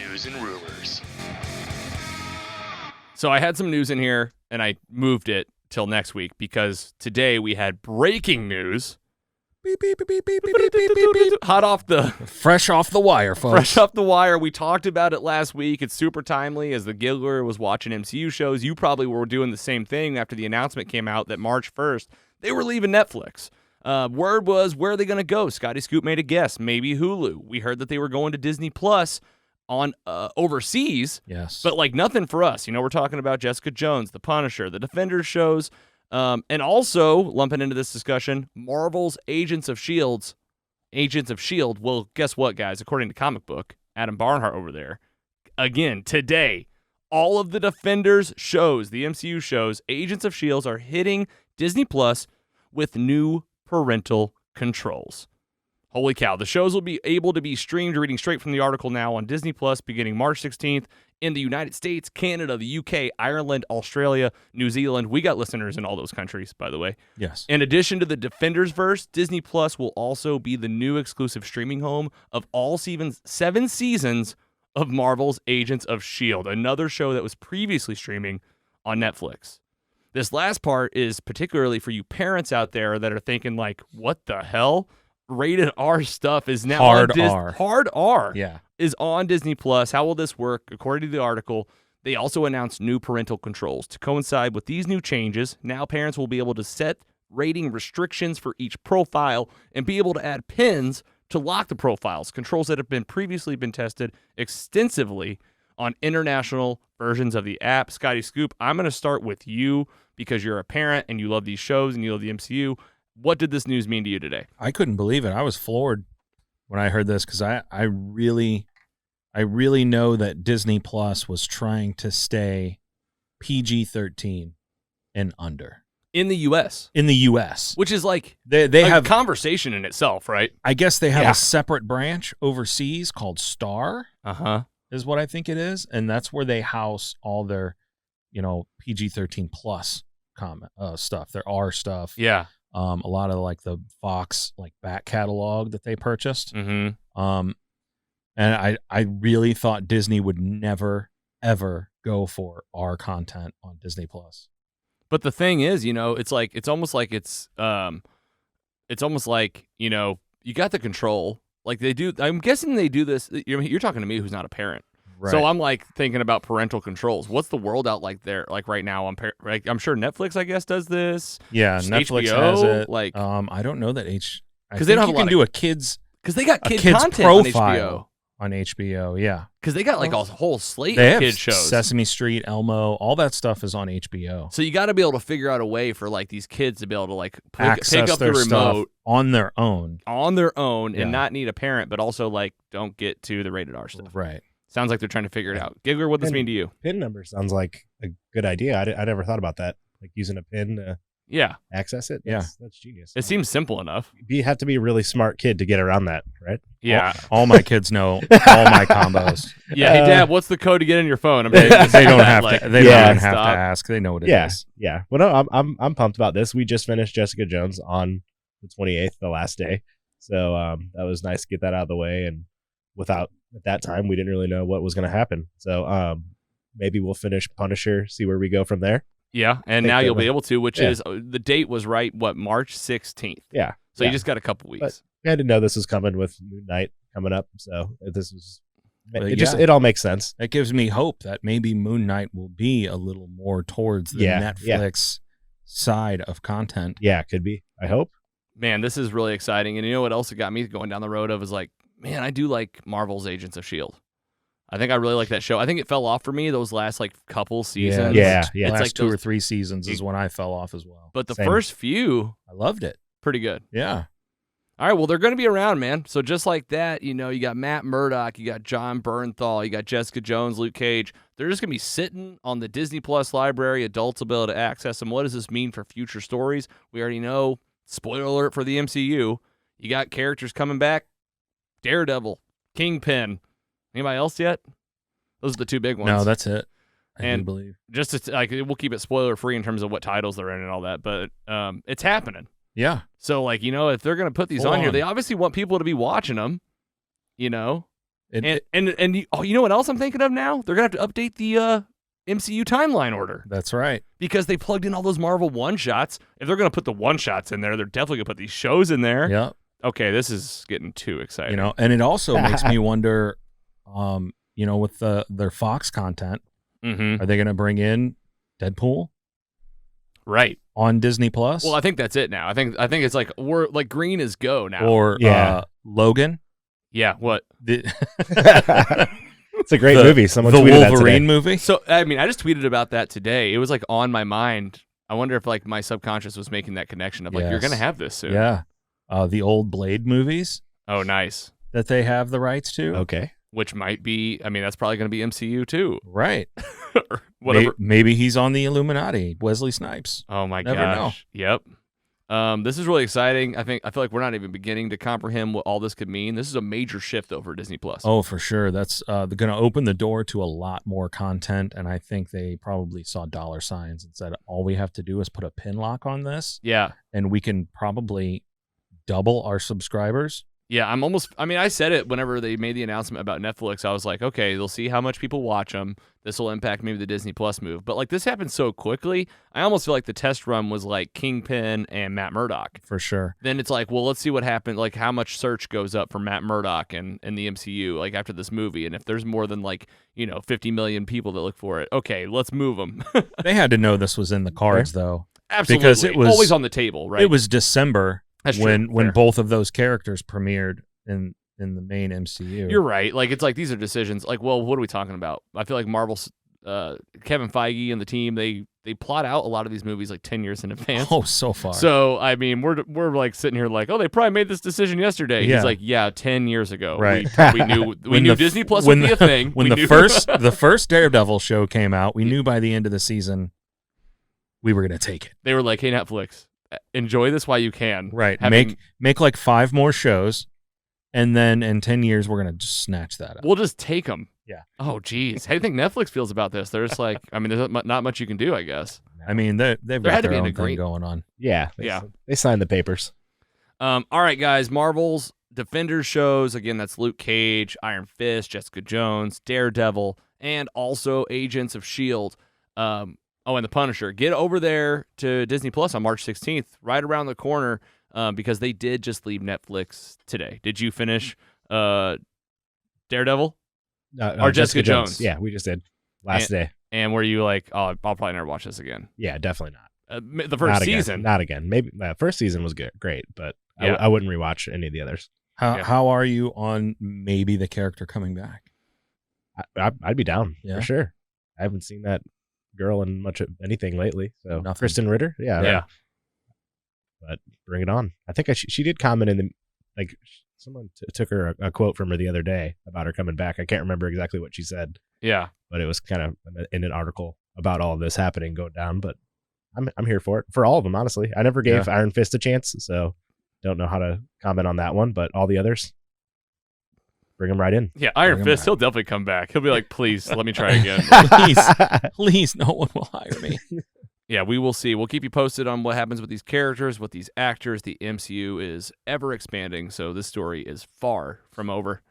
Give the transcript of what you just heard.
news and rumors. So I had some news in here, and I moved it till next week because today we had breaking news. Beep, beep, beep, beep, beep, beep, beep, beep, beep, beep. Hot off the... Fresh off the wire, folks. Fresh off the wire. We talked about it last week. It's super timely. As the Giggler was watching MCU shows, you probably were doing the same thing after the announcement came out that March 1st, they were leaving Netflix. Word was, where are they going to go? Scotty Scoop made a guess. Maybe Hulu. We heard that they were going to Disney Plus on overseas. Yes. But like nothing for us. You know, we're talking about Jessica Jones, The Punisher, the Defenders shows, and also lumping into this discussion, Marvel's Agents of S.H.I.E.L.D. Well, guess what, guys? According to Comic Book, Adam Barnhart over there, again, today, all of the Defenders shows, the MCU shows, Agents of S.H.I.E.L.D. are hitting Disney Plus with new parental controls. Holy cow. The shows will be able to be streamed, reading straight from the article now, on Disney Plus beginning March 16th in the United States, Canada, the UK, Ireland, Australia, New Zealand. We got listeners in all those countries, by the way. Yes. In addition to the Defenders verse, Disney Plus will also be the new exclusive streaming home of all 7 seasons of Marvel's Agents of S.H.I.E.L.D., another show that was previously streaming on Netflix. This last part is particularly for you parents out there that are thinking like, what the hell? Rated R stuff is now Hard on R. Hard R Yeah. is on Disney Plus. How will this work? According to the article, they also announced new parental controls. To coincide with these new changes, now parents will be able to set rating restrictions for each profile and be able to add pins to lock the profiles, controls that have been previously been tested extensively on international versions of the app. Scotty Scoop, I'm going to start with you because you're a parent and you love these shows and you love the MCU. What did this news mean to you today? I couldn't believe it. I was floored when I heard this because I really know that Disney Plus was trying to stay PG-13 and under. In the U.S. In the U.S. Which is like they a have conversation in itself, right? I guess they have Yeah. a separate branch overseas called Star, is what I think it is. And that's where they house all their, PG-13 plus stuff, their R stuff. Yeah. A lot of like the Fox back catalog that they purchased. Mm-hmm. And I really thought Disney would never ever go for our content on Disney Plus. But the thing is, it's almost like you got the control. Like they do. I'm guessing they do this. You're talking to me who's not a parent. Right. So I'm thinking about parental controls. What's the world out like there? Like right now, I'm sure Netflix, I guess, does this. Yeah, Just Netflix HBO, has it. like I don't know that because they don't have you a lot can do a kids because they got kid kid's content on HBO. profile on HBO. Yeah, Because they got like a whole slate they of have kid shows. Sesame Street, Elmo, all that stuff is on HBO. So you got to be able to figure out a way for like these kids to be able to like pick Access up the their stuff remote on their own. and Yeah. not need a parent, but also like don't get to the rated R stuff. Right. Sounds like they're trying to figure it out. Giggler, what does this mean to you? PIN number sounds like a good idea. I never thought about that. Like using a PIN to Yeah, access it. That's genius. it seems simple enough. You have to be a really smart kid to get around that, right? Yeah, All my kids know all my combos. yeah. Hey, Dad, what's the code to get in your phone? I'm They don't have like, to. They Yeah. don't even have Stop. to ask. They know what it is. Yeah. Well, no, I'm pumped about this. We just finished Jessica Jones on the 28th, the last day. So that was nice to get that out of the way. And at that time, we didn't really know what was going to happen. So maybe we'll finish Punisher, see where we go from there. Yeah, and Think now that you'll be was- able to, which Yeah. is the date was right. What, March 16th? Yeah. So Yeah. you just got a couple weeks. We had to know this was coming with Moon Knight coming up. So this was But it all makes sense. That gives me hope that maybe Moon Knight will be a little more towards the Netflix side of content. Yeah, could be. I hope. Man, this is really exciting. And you know what else it got me going down the road of is like, man, I do like Marvel's Agents of S.H.I.E.L.D. I think I really like that show. I think it fell off for me those last couple seasons. Yeah. The It's last like 2 or those- 3 seasons is when I fell off as well. But the Same. first few, I loved it. pretty good. Yeah. All right, well, they're going to be around, man. So just like that, you got Matt Murdock, you got John Bernthal, you got Jessica Jones, Luke Cage. They're just going to be sitting on the Disney Plus library. Adults will be able to access them. What does this mean for future stories? We already know, spoiler alert for the MCU, you got characters coming back. Daredevil, Kingpin. Anybody else yet? Those are the 2 big ones. No, that's it. I And- do believe. Just we'll keep it spoiler free in terms of what titles they're in and all that, but it's happening. Yeah. So if they're gonna put these Full on here, on. they obviously want people to be watching them. It- And you know what else I'm thinking of now? They're gonna have to update the MCU timeline order That's right. because they plugged in all those Marvel one-shots. If they're gonna put the one-shots in there, they're definitely gonna put these shows in there. Yeah. Okay, this is getting too exciting. You know, and it also makes me wonder, you know, with their Fox content, Mm-hmm. are they going to bring in Deadpool Right. on Disney Plus? Well, I think that's it now. I think it's like we're like green is go now. Or Logan? yeah. What? It's a great movie. Someone the tweeted that Wolverine today. movie? So I mean, I just tweeted about that today. It was like on my mind. I wonder if like my subconscious was making that connection of like you're Yes. gonna have this soon. Yeah. The old Blade movies Oh, nice. that they have the rights to. Okay. Which might be. I mean, that's probably gonna be MCU too. Right. Or whatever. Maybe he's on the Illuminati, Wesley Snipes. Oh my Never gosh. Yep. This is really exciting. I feel like we're not even beginning to comprehend what all this could mean. This is a major shift over Disney Plus. Oh, for sure. That's they're going to open the door to a lot more content, and I think they probably saw dollar signs and said, all we have to do is put a pin lock on this, Yeah. and we can probably double our subscribers. Yeah, I mean, I said it whenever they made the announcement about Netflix. I was like, okay, they'll see how much people watch them. This will impact maybe the Disney Plus move. But like this happened so quickly, I almost feel like the test run was like Kingpin and Matt Murdock. For sure. Then it's like, well, let's see what happens, like how much search goes up for Matt Murdock and the MCU, like after this movie. And if there's more than like, 50 million people that look for it, okay, let's move them. They had to know this was in the cards, though. Absolutely. Because it was always on the table, right? It was December That's true. when Fair. both of those characters premiered in the main MCU. You're right. Like it's like these are decisions. Like, well, what are we talking about? I feel like Marvel's Kevin Feige and the team they plot out a lot of these movies like 10 years in advance. Oh, so far. So I mean, we're like sitting here like, oh, they probably made this decision yesterday. Yeah. He's like, yeah, 10 years ago. Right. We knew When knew the- Disney Plus when would be a the- thing. When We the knew- the first Daredevil show came out, we knew by the end of the season we were going to take it. they were like, hey, Netflix, enjoy this while you can. Right. Having- Make like 5 more shows, and then in 10 years we're going to just snatch that up. We'll just take them. Yeah. Oh, geez. How do you think Netflix feels about this? They're just like, I mean, there's not much you can do, I guess. I mean, they've There got had to their be an own thing agreement. going on. Yeah. They signed the papers. All right, guys. Marvel's Defenders shows. Again, that's Luke Cage, Iron Fist, Jessica Jones, Daredevil, and also Agents of S.H.I.E.L.D. And the Punisher. Get over there to Disney Plus on March 16th, right around the corner, because they did just leave Netflix today. Did you finish Daredevil? Or Jessica Jones. Yeah, we just did last day. And were you like, oh, I'll probably never watch this again? Yeah, definitely not. The first Not season. Again. Not again. Maybe first season was great, but Yeah. I wouldn't rewatch any of the others. Yeah. How are you on maybe the character coming back? I'd be down Yeah. for sure. I haven't seen that girl in much of anything lately. So Nothing. Kristen Ritter, Yeah. But bring it on. I think she did comment in the like someone took her a quote from her the other day about her coming back. I can't remember exactly what she said, Yeah. but it was kind of in an article about all of this happening going down. But I'm here for it for all of them. Honestly, I never gave Iron Fist a chance, so don't know how to comment on that one. But all the others, bring them right in. Yeah, Iron Bring him Fist, back. he'll definitely come back. He'll be like, please, let me try again. Please, no one will hire me. Yeah, we will see. We'll keep you posted on what happens with these characters, with these actors. The MCU is ever expanding, so this story is far from over.